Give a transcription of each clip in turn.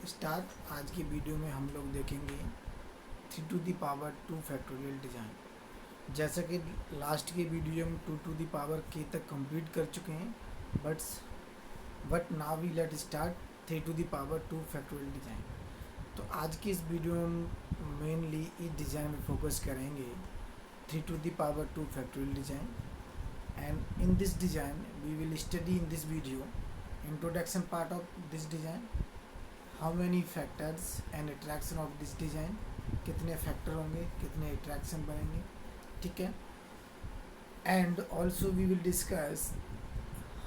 Start. आज की video में हम लोग देखेंगे 3 to the power 2 factorial design. जैसा कि लास्ट की वीडियो में 2 to the power k तक कंप्लीट कर चुके हैं, but now we let start 3 to the power 2 factorial design. तो आज की इस वीडियो में मेनली इस डिज़ाइन में फोकस करेंगे 3 to the power 2 factorial design. And in this design we will study in this video introduction part of this design, how many factors and attraction of this design, कितने factor होंगे, कितने attraction बनेंगे, ठीक है। And also we will discuss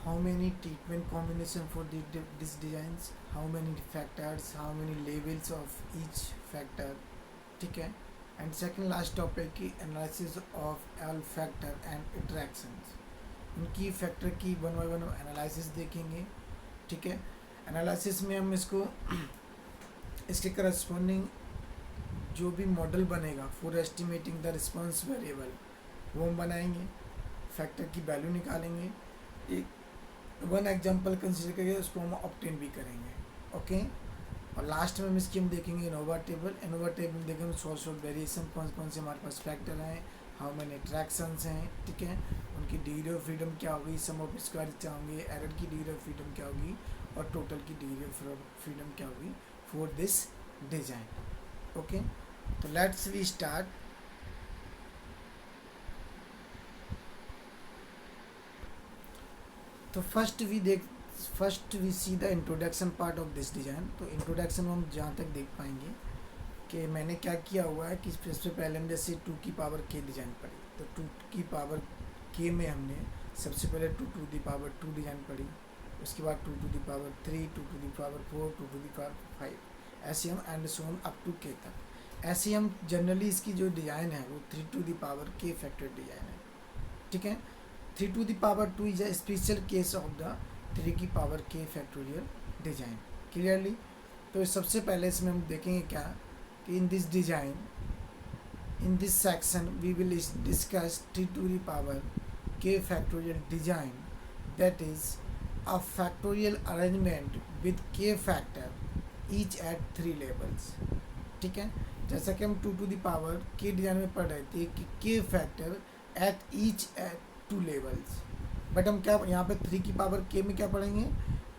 how many treatment combination for this designs, how many factors, how many levels of each factor, ठीक है। And second last topic की analysis of all factor and attractions. इनकी factor की one by one analysis देखेंगे, ठीक है। Analysis में हम इसके करस्पॉन्डिंग जो भी मॉडल बनेगा for estimating the response variable वो हम बनाएंगे, फैक्टर की वैल्यू निकालेंगे, एक वन एग्जांपल कंसीडर करके उसको हम ऑब्टेन भी करेंगे, ओके। और लास्ट में हम देखेंगे इनोवा टेबल। इनोवा टेबल में देखेंगे सोर्स ऑफ वेरिएशन, कौन कौन से हमारे पास फैक्टर हैं, हाउ मैनी अट्रैक्शंस हैं, ठीक है। उनकी डिग्री ऑफ फ्रीडम क्या होगी, सम ऑफ स्क्वायर क्या होंगे, एरर की डिग्री ऑफ फ्रीडम क्या होगी और टोटल की डिग्री ऑफ फ्रीडम क्या होगी फॉर दिस डिज़ाइन, ओके। तो लेट्स वी स्टार्ट। तो first we see the introduction part of this design. तो इंट्रोडक्शन में हम जहाँ तक देख पाएंगे कि मैंने क्या किया हुआ है कि सबसे पहले हम जैसे 2 की पावर k डिज़ाइन पढ़ी, तो 2 की पावर k में हमने सबसे पहले 2 to the power 2 डिज़ाइन पढ़ी, उसके बाद 2 to the power 3, 2 to the power 4, 2 to the power 5, ऐसे हम and so on up to k तक। ऐसे हम जनरली इसकी जो डिज़ाइन है वो 3 to the power k factor design है, ठीक है। 3 to the power 2 is a special case of the 3 की power k factorial design, clearly. तो सबसे पहले इसमें हम देखेंगे क्या कि in this design, in this section we will discuss 3 to the power k factorial design, that is a factorial arrangement with k factor each at 3 levels, ठीक है। जैसा कि हम 2 to the power k design में पढ़ रहे थे कि k factor at each eight 2 levels, but हम क्या यहाँ पे 3 की पावर k में क्या पढ़ेंगे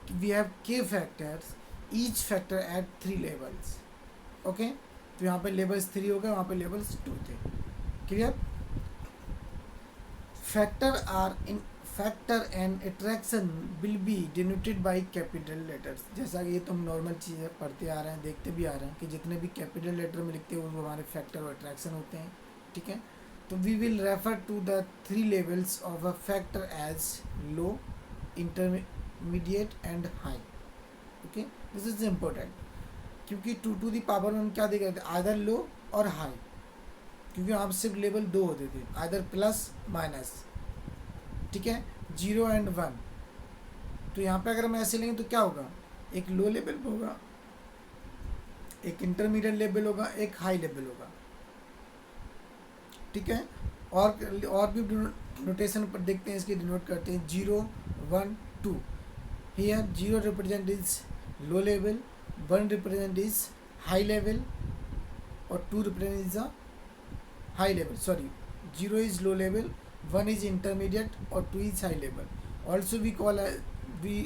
कि we have k factors each factor at 3 levels, okay. तो यहाँ पे लेवल्स 3 हो गए, वहाँ पे लेवल्स 2 थे, clear. Factor and attraction will be denoted by capital letters. जैसा कि ये तो हम नॉर्मल चीज़ें पढ़ते आ रहे हैं, देखते भी आ रहे हैं कि जितने भी कैपिटल लेटर में लिखते हैं वो हमारे फैक्टर और अट्रैक्शन होते हैं, ठीक है। तो we will refer to the 3 levels of a factor as low, intermediate and high, okay. This is important क्योंकि 2 to the power में हम क्या देख रहे थे, आइदर लो और हाई, क्योंकि वहाँ पर सिर्फ लेवल 2 होते थे, आइदर प्लस माइनस, ठीक है, 0 and 1। तो यहाँ पे अगर हम ऐसे लेंगे तो क्या होगा, एक लो लेवल होगा, एक इंटरमीडिएट लेवल होगा, एक हाई लेवल होगा, ठीक है। और भी नोटेशन पर देखते हैं, इसके डिनोट करते हैं 0 1 2। Here 0 represent is low level, 1 represent is high level और 2 represent is a high level, sorry 0 is low level, 1 is intermediate और 2 is high level. Also we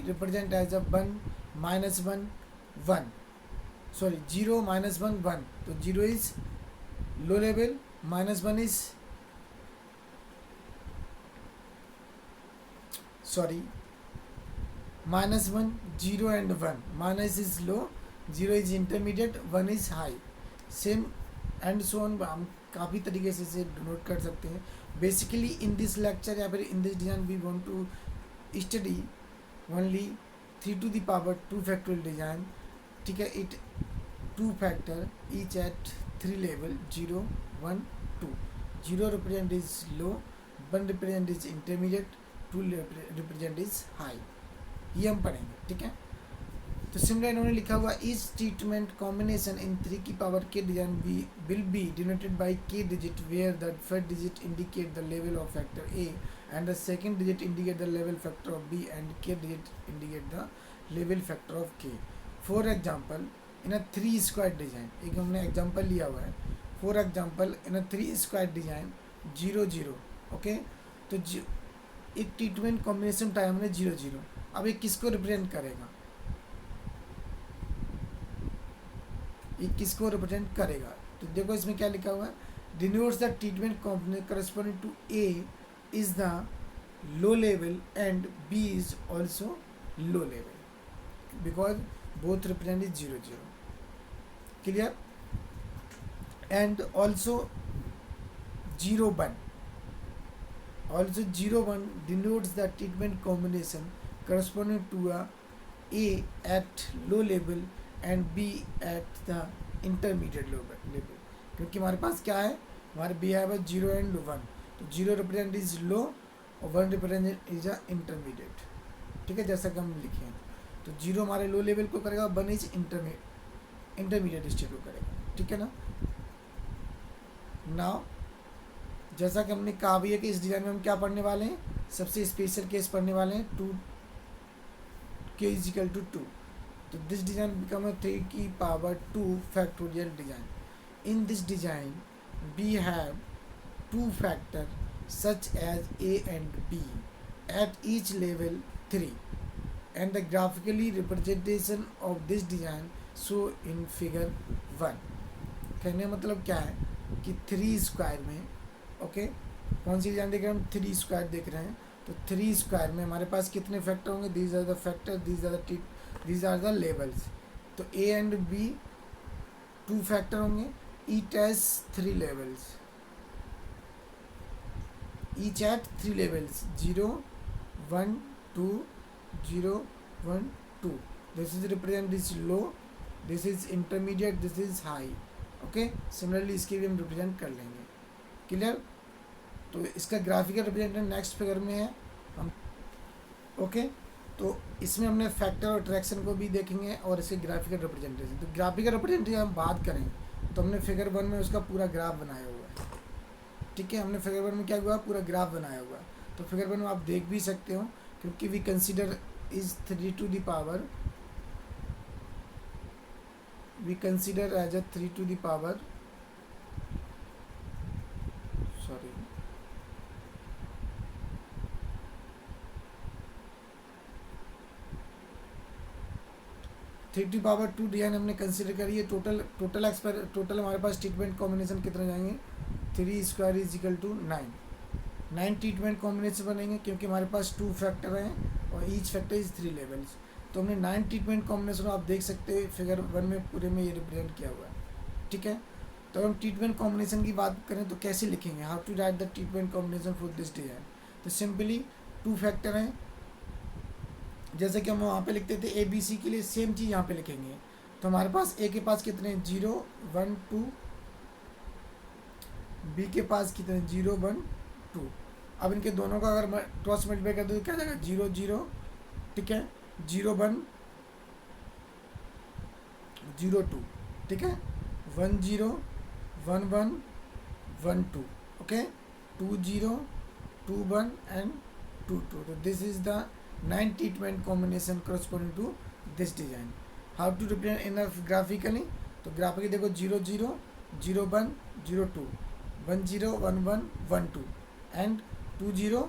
represent as a 1 minus 1 1, sorry 0 minus 1 1। तो 0 is low level, minus 1 is sorry minus 1 0 and 1, minus is low, 0 is intermediate, 1 is high, same and so on. हम काफ़ी तरीके से इसे denote कर सकते हैं। Basically in this lecture या फिर in this design we want to study only 3 to the power 2 factorial design, ठीक है। It 2 factor each at 3 level 0 1 2। 0 represent is low, 1 represent is intermediate, 2 represent is high, ये हम पढ़ेंगे, ठीक है। तो सिमिलर इन्होंने लिखा हुआ इस ट्रीटमेंट कॉम्बिनेशन इन 3 की power k design will be denoted by k digit where the first digit indicate the level of factor a and the second digit indicate the level factor of b and k digit indicate the level factor of k। For example in a 3 square design, एक हमने example लिया हुआ है, for example in a 3 square design 0 0, okay. तो एक treatment combination time हमने 0 0। अब ये किसको रिप्रेजेंट करेगा, ये किसको रिप्रेजेंट करेगा? तो देखो इसमें क्या लिखा हुआ है, denotes the treatment corresponding to A is the low level and B is also low level because both represent is 0 0, clear? And also 0 1, also 0 1 denotes the treatment combination corresponding to a at low level and b at the intermediate level, क्योंकि हमारे पास क्या है, हमारे B है बस 0 and 1, तो 0 represent is लो और 1 represent is a intermediate, ठीक है, जैसा कि हम लिखे हैं। तो 0 हमारे लो लेवल को करेगा, 1 इज इंटरमीडिएट स्टेट को करेगा, ठीक है ना। नाउ जैसा कि हमने कहा भी है कि इस डिज़ाइन में हम क्या पढ़ने वाले हैं, सबसे स्पेशल केस पढ़ने वाले हैं, 2k = 2। तो दिस डिज़ाइन बिकम अ 3 की power 2 factorial design. In this design we have 2 factor such as a and b at each level 3 and the graphically representation of this design show in figure 1। कहने का मतलब क्या है कि 3 square में, okay, कौन सी design देख रहे हैं हम, 3 स्क्वायर देख रहे हैं। तो 3 स्क्वायर में हमारे पास कितने फैक्टर होंगे, these are the factor, these are the levels. तो ए एंड बी 2 फैक्टर होंगे, each has 3 levels, each at 3 levels, 0 1 2 0 1 2। This is represent this low, this is intermediate, this is high, okay. Similarly इसके भी हम represent कर लेंगे, clear. तो इसका graphical representation next figure में है हम, ओके। तो इसमें हमने फैक्टर और ट्रैक्शन को भी देखेंगे और इसके ग्राफिकल रिप्रेजेंटेशन। तो ग्राफिकल रिप्रेजेंटेशन हम बात करें तो हमने फिगर 1 में उसका पूरा ग्राफ बनाया हुआ है, ठीक है। हमने फिगर 1 में क्या हुआ, पूरा ग्राफ बनाया हुआ है। तो फिगर 1 में आप देख भी सकते हो, क्योंकि we consider is 3 to the power, we consider as a 3 to the power, sorry, 3 to power 2 design हमने कंसिडर करी है। टोटल हमारे पास ट्रीटमेंट कॉम्बिनेशन कितने जाएंगे, 3 square is equal to 9 treatment combination बनेंगे, क्योंकि हमारे पास 2 फैक्टर हैं और ईच फैक्टर इज 3 लेवल्स। तो हमने 9 ट्रीटमेंट कॉम्बिनेशन आप देख सकते हैं फिगर 1 में पूरे में ये रिप्रेजेंट किया हुआ है, ठीक है। तो हम ट्रीटमेंट कॉम्बिनेशन की बात करें तो कैसे लिखेंगे, how to write the treatment combination for this design. तो सिंपली 2 फैक्टर हैं, जैसे कि हम वहाँ पे लिखते थे ABC के लिए, सेम चीज़ यहाँ पे लिखेंगे। तो हमारे पास A के पास कितने हैं, 0 1 2, B के पास कितने, 0 1 2। अब इनके दोनों का अगर क्रॉस मल्टीप्लाई कर दो तो क्या जाएगा, 0 0, ठीक है, 0 1 0 2, ठीक है, 1 0 1 1 1 2, ओके, 2 0 2 1 एंड 2 2। तो this is the 9 treatment combination corresponding to this design. How to represent in a graphically? तो ग्राफिकली देखो 0 0 0 1 0 2 1 0 1 1 1 2 एंड 2 0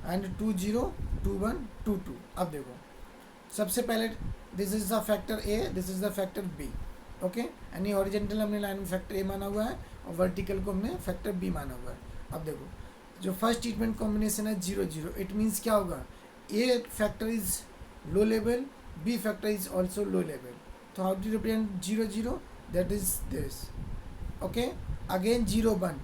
एंड 2 0 2 1 2 2। अब देखो सबसे पहले this is the factor A, this is the factor B, okay. यानी horizontal हमने line में factor A माना हुआ है और वर्टिकल को हमने फैक्टर बी माना हुआ है। अब देखो जो फर्स्ट ट्रीटमेंट कॉम्बिनेशन है 0 0, इट मीन्स क्या होगा, A factor is low level, B factor is also low level. तो how to represent 0 0, that is this, okay. Again 0 1,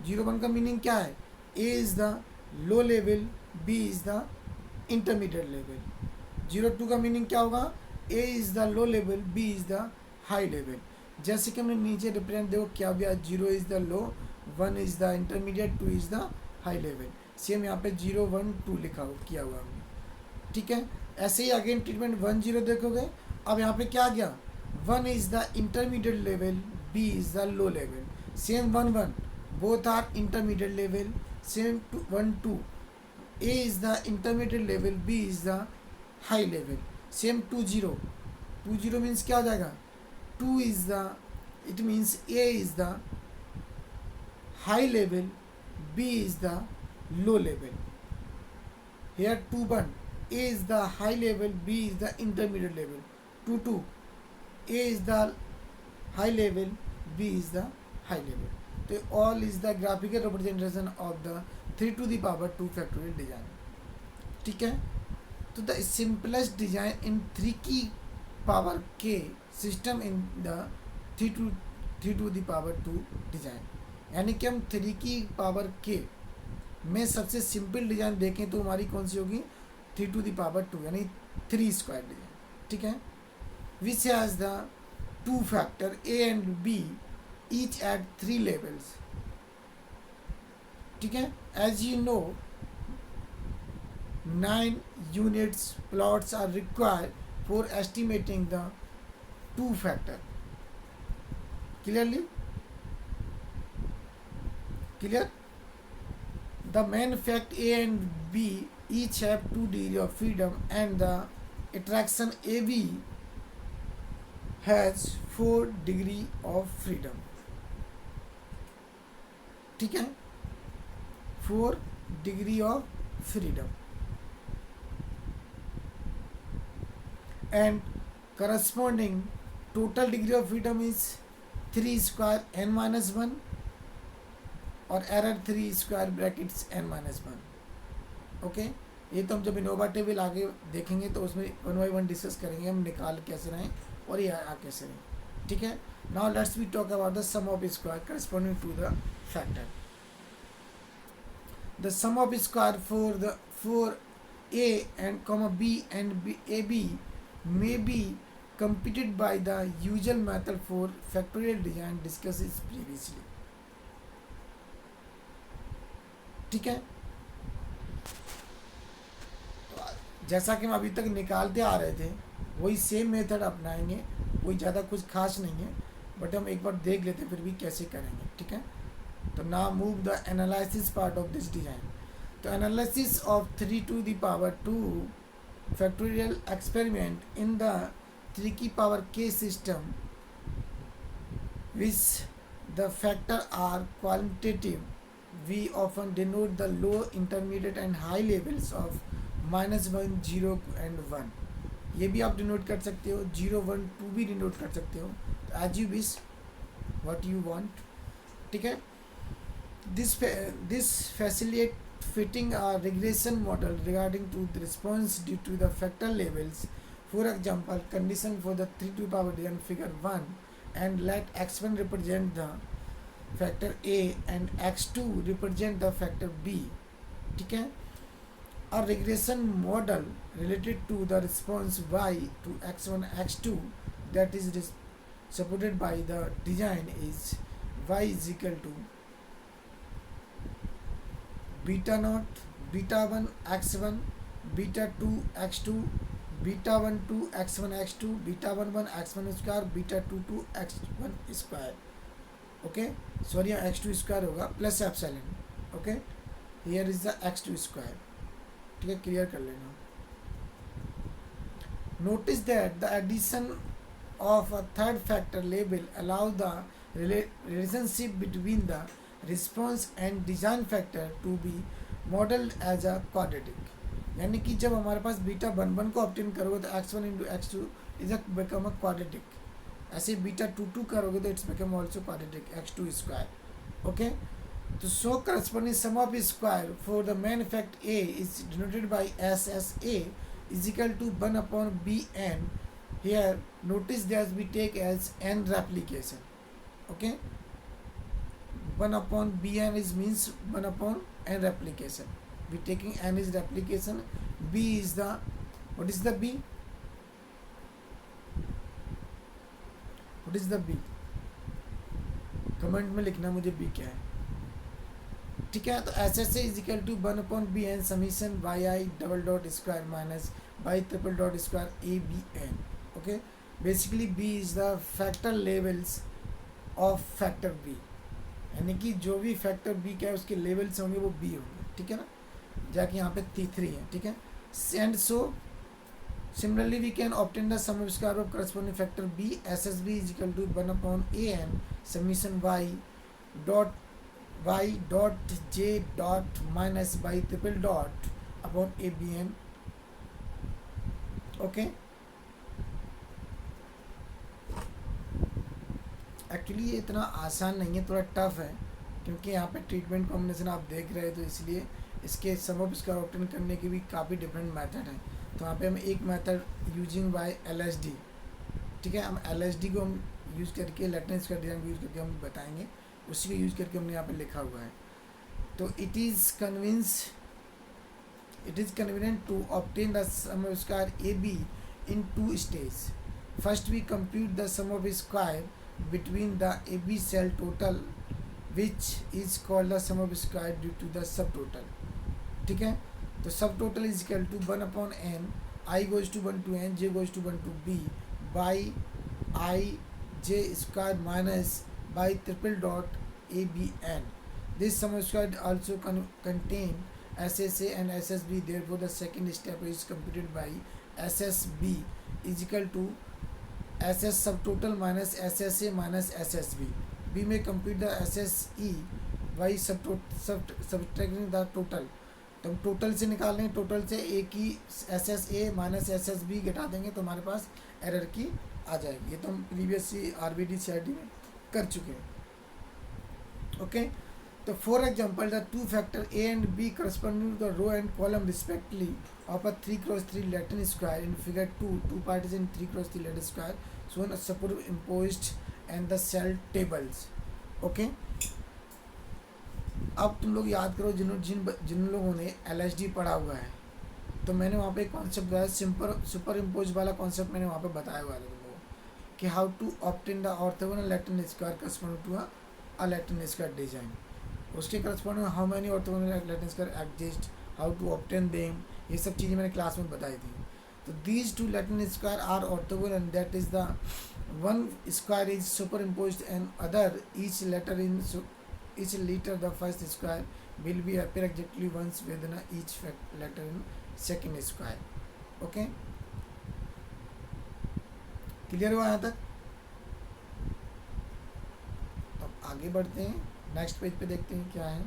0 1 का मीनिंग क्या है, A is the low level, B is the intermediate level. 0 2 का meaning क्या होगा, A is the low level, B is the high level. जैसे कि हमने नीचे रिप्रेजेंट देखो क्या दिया, 0 is the low, 1 is the intermediate, 2 is the high level. Same यहाँ पे 0 1 2 लिखा किया हुआ हमने, ठीक है। ऐसे ही अगेन ट्रीटमेंट 1 0 देखोगे, अब यहाँ पे क्या गया, 1 is the intermediate level, B is the low level. Same 1 1, both are intermediate level. Same 1 2, A is the intermediate level, B is the high level. Same 2 0, 2 0 means क्या हो जाएगा, 2 is the, it means A is the high level, B is the low level. Here 2 1, A is the high level, B is the intermediate level. 2 2, A is the high level, B is the high level. So all is the graphical representation of the 3 to the power 2 factorial design. ठीक है, तो the simplest design in 3 की power k system in the 3 to the power 2 design. यानी कि हम 3 की power k में सबसे सिंपल डिजाइन देखें तो हमारी कौन सी होगी, 3 टू द पावर 2 यानी 3 स्क्वायर डिजाइन. ठीक है, which has the 2 factor A and B each at 3 levels. ठीक है, as you know 9 units plots are required for estimating the 2 factor. Clearly clear. The main fact A and B each have 2 degrees of freedom and the attraction AB has 4 degrees of freedom. ठीक है, 4 degree of freedom and corresponding total degree of freedom is 3 square n minus 1 और error 3 square brackets n minus 1. Okay, ये तो हम जब Innova table आगे देखेंगे तो उसमें 1 बाई 1 डिस्कस करेंगे हम निकाल कैसे रहें और ये आ कैसे रहें. ठीक है, now let's we talk about the sum of square corresponding to the factor. The sum of square for a and comma b and ab may be computed by the usual method for factorial design discussed previously. ठीक है, जैसा कि हम अभी तक निकालते आ रहे थे वही सेम मेथड अपनाएंगे, कोई ज़्यादा कुछ खास नहीं है, बट हम एक बार देख लेते फिर भी कैसे करेंगे. ठीक है, तो now move the analysis part of this design. तो analysis of 3 to the power 2 factorial experiment in the 3 की power k system which the factor are qualitative. We often denote the low, intermediate and high levels of -1, 0 and 1. ये भी आप denote कर सकते हो, 0 1 2 भी denote कर सकते हो, as you wish what you want. ठीक है, this facilitate fitting a regression model regarding to the response due to the factor levels. For example, condition for the 3 to the power n figure 1 and let x1 represent the factor A and x2 represent the factor B. ठीक है, a regression model related to the response y to x1 x2 that is supported by the design is y is equal to beta naught beta 1 x1 beta 2 x2 beta 1 2 x1 x2 beta 1 1 x1 square beta 2 2 x1 square. Okay, sorry यहाँ x2 square होगा plus epsilon. Okay, here is the x2 square. ठीक है, clear कर लेना. Notice that the addition of a third factor label allow the relationship between the response and design factor to be modelled as a quadratic. यानी कि जब हमारे पास beta 1 1 को obtain करोगे तो x1 into x2 is a become a quadratic. ऐसे beta 2 2 करोगे तो it's become also quadratic x2 square. Okay, तो so corresponding sum of square for the main fact a is denoted by s as a is equal to 1 upon bn. Here notice that we take as n replication. Okay, 1 upon bn is means 1 upon n replication. We taking n is replication, b is the, what is the b? What is the b? Comment में लिखना मुझे b क्या है. ठीक है, तो S S is equal to 1 upon B N summation Y I double dot square minus Y triple dot square A B N. Okay, basically b is the factor levels of factor b. यानी कि जो भी factor b क्या है उसके levels होंगे वो b होंगे. ठीक है ना, जाके यहाँ पे 3 है. ठीक है, and so Similarly, we can obtain the sum of square of corresponding factor b. SSB is equal to 1 upon an summation y dot j dot minus y triple dot upon abn. Okay, actually ये इतना आसान नहीं है, थोड़ा tough है, क्योंकि यहाँ पे ट्रीटमेंट कॉम्बिनेशन आप देख रहे हैं, तो इसलिए इसके सम ऑफ स्क्वायर ऑब्टेन करने के भी काफ़ी डिफरेंट मेथड हैं. तो यहाँ पे हम एक मेथड यूजिंग बाय LSD, ठीक है, हम LSD को हम यूज़ करके लैटिन स्क्वायर डिजाइन को यूज़ करके हम बताएंगे, उसी को यूज़ करके हमने यहाँ पे लिखा हुआ है. तो it is convenient to obtain the sum of square AB in two stages. First, we compute the sum of square between the AB cell total, which is called the sum of square due to the subtotal. ठीक है, तो सब total is equal to 1 upon n, I goes to 1 to n, j goes to 1 to b by I j square minus by triple dot abn. This sum of square also contain SSA and SSB. Therefore, the second step is computed by SSB is equal to SS subtotal minus SSA minus SSB. We may compute the SSE by subtracting the total. तो हम total से निकाल लें, total से ए की SSA minus SSB घटा देंगे तो हमारे पास एरर की आ जाएगी. ये तो हम प्रीवियस RBD CRT में कर चुके हैं. ओके, तो for example the two factor A and B corresponding to the row and column respectively of a 3x3 Latin square in figure 2, two partition 3x3 Latin square shown superimposed and the cell tables. Okay, अब तुम लोग याद करो जिन लोगों ने LSD पढ़ा हुआ है, तो मैंने वहाँ पे एक कॉन्सेप्ट बताया, सुपर इम्पोज वाला कॉन्सेप्ट मैंने वहाँ पे बताया हुआ है तुम लोगों को, कि how to obtain the orthogonal Latin square corresponding to a Latin square design. उसके corresponding how many orthogonal Latin square exist, how to obtain them, ये सब चीज़ें मैंने क्लास में बताई थी. तो these two Latin square are orthogonal and that is the one square is superimpose and other each letter the first square will be appear exactly once within each letter in second square. Okay, clear हुआ यहाँ तक? अब आगे बढ़ते हैं, next page पे देखते हैं क्या है.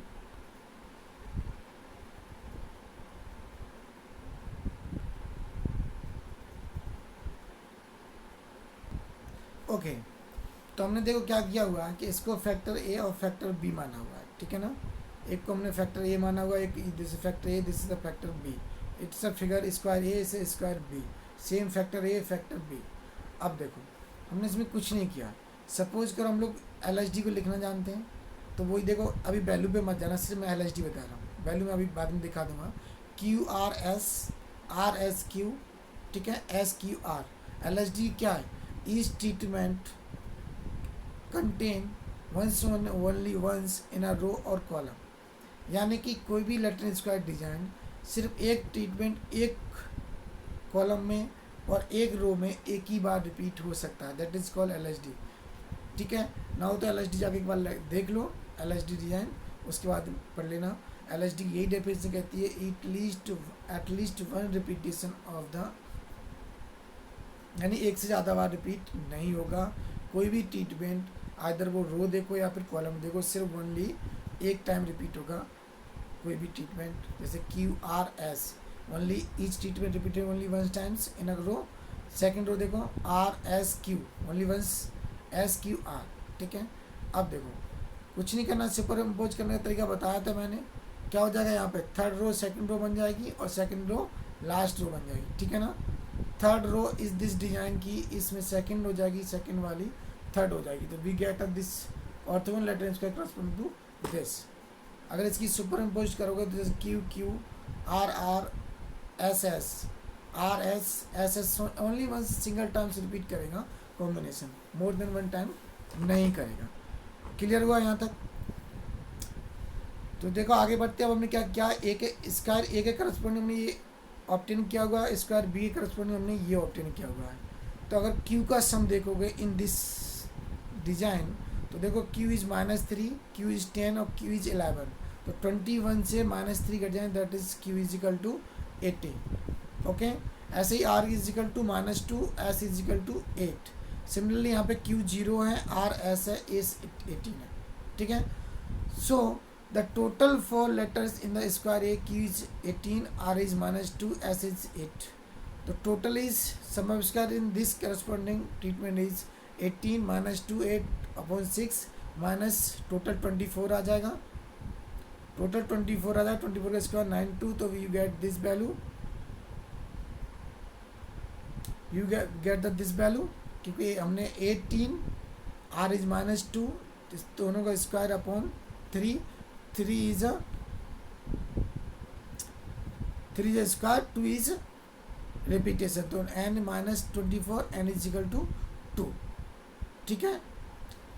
ओके, तो हमने देखो क्या किया हुआ है कि इसको फैक्टर A और फैक्टर B माना हुआ है, ठीक है ना. एक को हमने फैक्टर A माना हुआ है, एक this is factor A, this is the factor B. It's a figure square A से square B, same factor A factor B. अब देखो हमने इसमें कुछ नहीं किया. सपोज करो हम लोग LSD को लिखना जानते हैं, तो वही देखो, अभी वैल्यू पे मत जाना, सिर्फ मैं LSD बता रहा हूँ, वैल्यू मैं अभी बाद में दिखा दूंगा. QRS ठीक है, SQR. LSD क्या है? Each treatment contain once only once in a row और कॉलम. यानी कि कोई भी लैटिन स्क्वायर डिजाइन सिर्फ एक ट्रीटमेंट एक कॉलम में और एक रो में एक ही बार रिपीट हो सकता है. That is called LSD. ठीक है ना. हो तो LSD जाके एक बार देख लो LSD डिजाइन, उसके बाद पढ़ लेना. LSD यही डेफिनेशन कहती है, at least one repetition of the, यानी एक से ज़्यादा बार रिपीट नहीं होगा कोई भी ट्रीटमेंट, आइदर वो रो देखो या फिर कॉलम देखो, सिर्फ ओनली एक टाइम रिपीट होगा कोई भी ट्रीटमेंट. जैसे QRS, only each treatment repeated only one times in a row. Second row देखो RSQ, ओनली वंस SQR. ठीक है, अब देखो कुछ नहीं करना, सुपर इम्पोज करने का तरीका बताया था मैंने. क्या हो जाएगा यहाँ पे, थर्ड रो सेकंड रो बन जाएगी और सेकंड रो लास्ट रो बन जाएगी. ठीक है ना. Third row is this design की, इसमें सेकंड हो जाएगी, सेकंड वाली थर्ड हो जाएगी. तो we get a this orthogonal Latin square corresponding to this. अगर इसकी सुपर इम्पोज करोगे तो जैसे QQ RR SS RS SS only one single times repeat करेगा combination, more than one time नहीं करेगा. क्लियर हुआ यहाँ तक? तो देखो आगे बढ़ते हैं. अब हमने क्या किया, एक स्क्वायर ए के करस्पॉन्डिंग हमने ये ऑब्टेन किया हुआ है, स्क्वायर बी के करस्पॉन्डिंग हमने ये ऑब्टेन किया हुआ है. तो अगर Q का सम देखोगे इन दिस डिजाइन, तो देखो Q इज -3, Q इज 10 और Q इज 11. तो 21 से -3 कट जाए, that is Q is equal to 80. Okay, ऐसे ही R is equal to -2, S is equal to 8। Similarly यहाँ पे क्यू 0 है, आर एस है, एस 18 है, ठीक है। So the total for letters in the square A, Q is 18, are is -2, S is 8। तो total is sum of square in this corresponding treatment is 18 -2 8/6 minus total 24 आ जाएगा। Total 24 आ जाएगा, 24 का स्क्वायर 92, तो we get this value, you get the this value, क्योंकि हमने 18 are is -2, दोनों का square upon 3, 3 is square, 2 is repetition, तो n -24 n is equal to 2, ठीक है।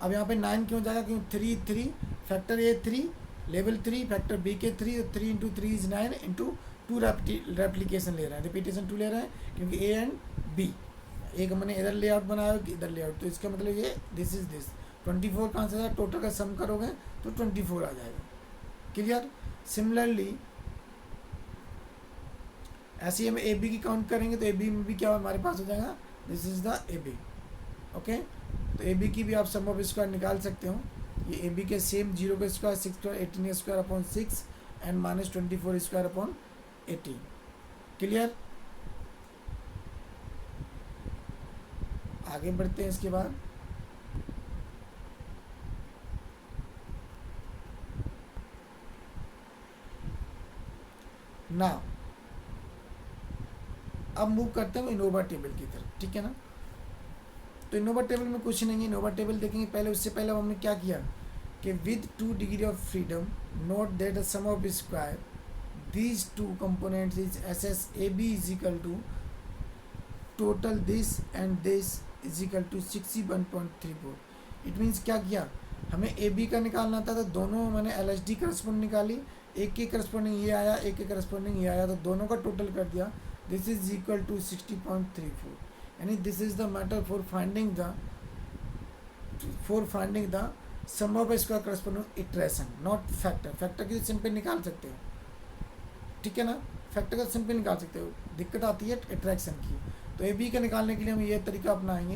अब यहाँ पे 9 क्यों जाएगा, क्योंकि 3 फैक्टर ए 3, लेवल 3 फैक्टर बी के 3, 3 इंटू 3 इज 9 इंटू 2 रेप्लीकेशन ले रहे हैं, रिपीटेशन 2 ले रहे हैं, क्योंकि ए एंड बी, एक हमने इधर लेआउट बनाया इधर लेआउट, तो इसका मतलब ये दिस इज दिस 24 कहाँ से आएगा, टोटल का सम करोगे तो 24 आ जाएगा, क्लियर। सिमिलरली ऐसे ही हम ए बी की काउंट करेंगे, तो ए बी में भी क्या हमारे पास हो जाएगा, this is the A B, okay. तो ए बी की भी आप सम ऑफ स्क्वायर निकाल सकते हो, ये ए बी के सेम 0 का square 6 square 18 square upon 6 and -24 square upon 18, clear. आगे बढ़ते हैं इसके बाद, ना अब मूव करते हैं इनोवा टेबल की तरफ, ठीक है ना। तो इनोवा टेबल में कुछ नहीं है, इनोवा टेबल देखेंगे पहले, उससे पहले हमने क्या किया कि with 2 degree of freedom note that the sum of square these 2 components is S S A B is equal to total this and this is equal to 61.34। It means क्या किया, हमें ए बी का निकालना था, तो दोनों मैंने L H D corresponding निकाली, एक के करस्पॉन्डिंग ये आया, एक के करस्पॉन्डिंग ये आया, तो दोनों का टोटल कर दिया, दिस इज इक्वल टू 60.34, यानी this is the matter for finding the sum of square corresponding iteration, not factor. Factor की सिंपल निकाल सकते हो, ठीक है ना, फैक्टर का सिंपल निकाल सकते हो, दिक्कत आती है इटरेक्शन की। तो ए बी का निकालने के लिए हम ये तरीका अपनाएंगे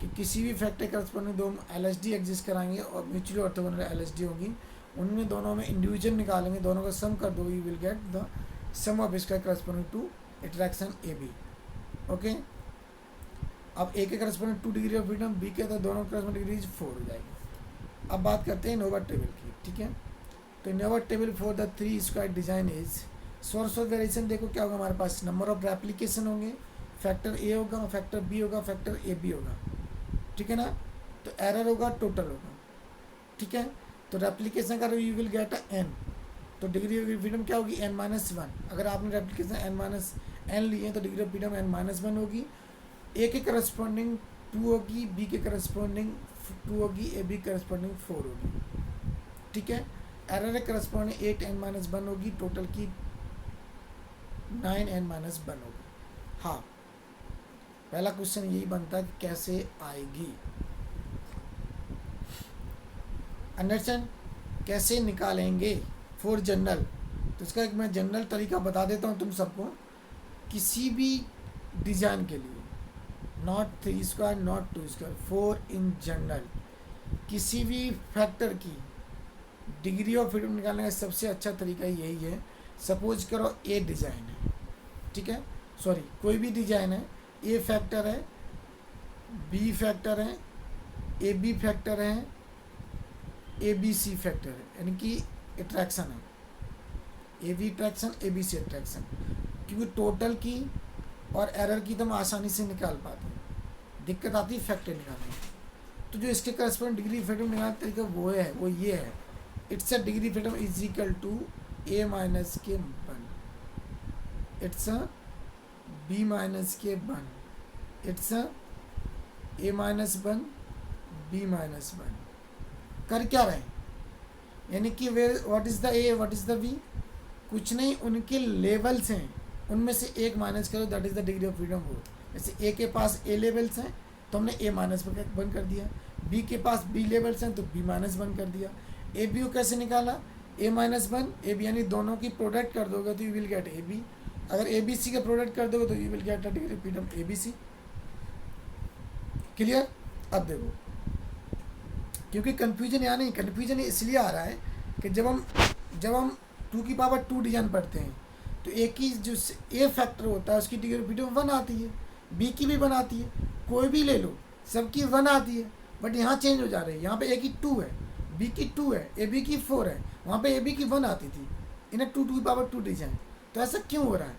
कि किसी भी फैक्टर करस्पॉन्डिंग दो हम एल एच डी एग्जिस्ट कराएंगे और mutually orthogonal L H D होगी, उनमें दोनों में इंडिविजुअल निकालेंगे, दोनों का सम कर दो, you will get the sum of square corresponding to interaction A B, okay. अब ए के corresponding 2 degree of freedom, B के तो दोनों करस्पॉन्डिंग डिग्री 4 हो जाएगी। अब बात करते हैं इनोवा टेबल की, ठीक है। तो Innova table for the 3 square design is source of variation, देखो क्या होगा हमारे पास, नंबर ऑफ रेप्लीकेशन होंगे, फैक्टर ए होगा, फैक्टर बी होगा, फैक्टर ए बी होगा, ठीक है ना। तो एरर होगा, टोटल होगा, ठीक है। तो रेप्लीकेशन का यू विल गेट एन, तो डिग्री ऑफ फ्रीडम क्या होगी, n-1। अगर आपने रेप्लीकेशन n लिए तो डिग्री ऑफ फ्रीडम n-1 होगी, ए के करस्पॉन्डिंग 2 होगी, बी के करस्पॉन्डिंग 2 होगी, ए बी करस्पॉन्डिंग 4 होगी, ठीक है। एरर करस्पॉन्डिंग 8n-1 होगी, टोटल की 9n-1 होगी। हाँ, पहला क्वेश्चन यही बनता है कि कैसे आएगी, अंडरस्टैंड, कैसे निकालेंगे फॉर जनरल। तो इसका एक मैं जनरल तरीका बता देता हूँ तुम सबको, किसी भी डिजाइन के लिए, not 3 square not 2 square, 4 in general, किसी भी फैक्टर की डिग्री ऑफ फ्रीडम निकालने का सबसे अच्छा तरीका यही है। सपोज करो ए डिजाइन है, ठीक है, सॉरी कोई भी डिजाइन है, ए फैक्टर है, बी फैक्टर है, ए बी फैक्टर है, ए बी सी फैक्टर है, यानी कि अट्रैक्शन है, A B attraction A B C attraction, क्योंकि टोटल की और एरर की तो हम आसानी से निकाल पाते हैं, दिक्कत आती है फैक्टर निकालने में। तो जो इसके करस्पॉन्डिंग डिग्री फ्रीडम निकालने का तरीका वो ये है, it's a degree freedom is equal to A minus के 1, इट्स अ बी माइनस के 1, it's a A minus 1 B minus 1। कर क्या रहे हैं, यानी कि where what is the A what is the B, कुछ नहीं, उनके लेवल्स हैं, उनमें से एक माइनस करो, that is the degree of freedom. हो जैसे ए के पास ए लेवल्स हैं तो हमने ए माइनस 1 कर दिया, बी के पास बी लेवल्स हैं तो बी माइनस 1 कर दिया। ए बी को कैसे निकाला, ए माइनस 1 ए बी, यानी दोनों की प्रोडक्ट कर दोगे तो you will get A B. अगर ए बी सी का प्रोडक्ट कर दोगे तो you will get a degree freedom A B C. Clear? अब देखो, क्योंकि कन्फ्यूजन यहाँ नहीं, कन्फ्यूजन इसलिए आ रहा है कि जब हम 2 की पावर 2 डिजाइन पढ़ते हैं तो ए की जो ए फैक्टर होता है उसकी डिग्री फ्रीडम 1 आती है, बी की भी 1 आती है, कोई भी ले लो सबकी 1 आती है। बट यहाँ चेंज हो जा रही है, यहाँ पे ए की 2 है, बी की 2 है, ए बी की 4 है, वहाँ पे ए बी की 1 आती थी इन 2 की पावर 2 डिजाइन। तो ऐसा क्यों हो रहा है?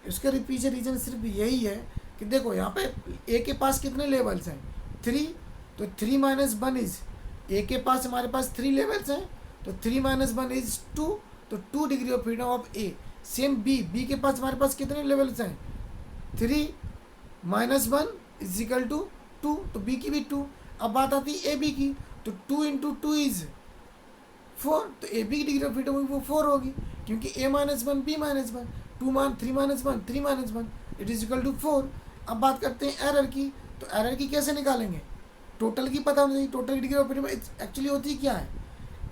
उसका पीछे रीज़न सिर्फ यही है कि देखो यहाँ पे ए के पास कितने लेवल्स हैं? 3, तो 3 - 1 इज, ए के पास हमारे पास 3 लेवल्स हैं तो 3 - 1 इज 2, तो 2 degree of freedom of A. Same B के पास हमारे पास कितने लेवल्स हैं? 3 - 1 इज इक्वल टू 2, तो बी की भी 2। अब बात आती है ए बी की, तो 2 × 2 इज 4, तो ए बी की डिग्री ऑफ फ्रीडम वो 4 होगी, क्योंकि a - 1 b - 1, 3 - 1 3 - 1 it is equal to 4। अब बात करते हैं एरर की, तो एरर की कैसे निकालेंगे? टोटल की पता होनी चाहिए। टोटल की डिग्री ऑफ फ्रीडम एक्चुअली होती क्या है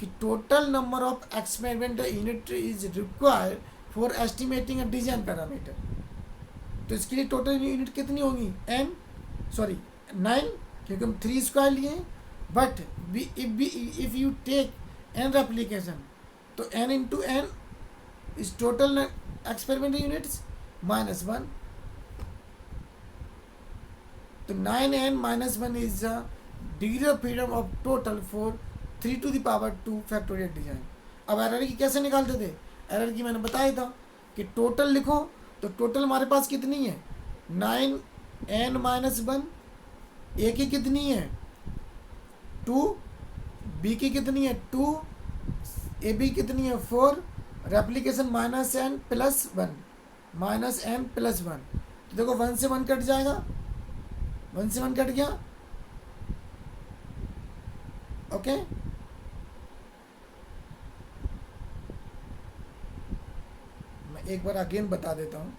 कि total number of experimental unit is required for estimating a design parameter. तो इसके लिए टोटल यूनिट कितनी होगी? 9, क्योंकि हम 3 स्क्वायर लिए हैं। But if you take n replication तो n × n is total experimental units -1, तो 9n - 1 is the degree of freedom of total for 3 to the power 2 factorial design. अब एरर की कैसे निकालते थे? एरर की मैंने बताया था कि टोटल लिखो, तो टोटल हमारे पास कितनी है? 9n - 1, ए की कितनी है? 2, बी की कितनी है? 2, ए बी कितनी है? 4, रेप्लीकेशन -n + 1, -n + 1, तो देखो 1 से 1 कट जाएगा, 1 से 1 कट गया। ओके, मैं एक बार अगेन बता देता हूँ।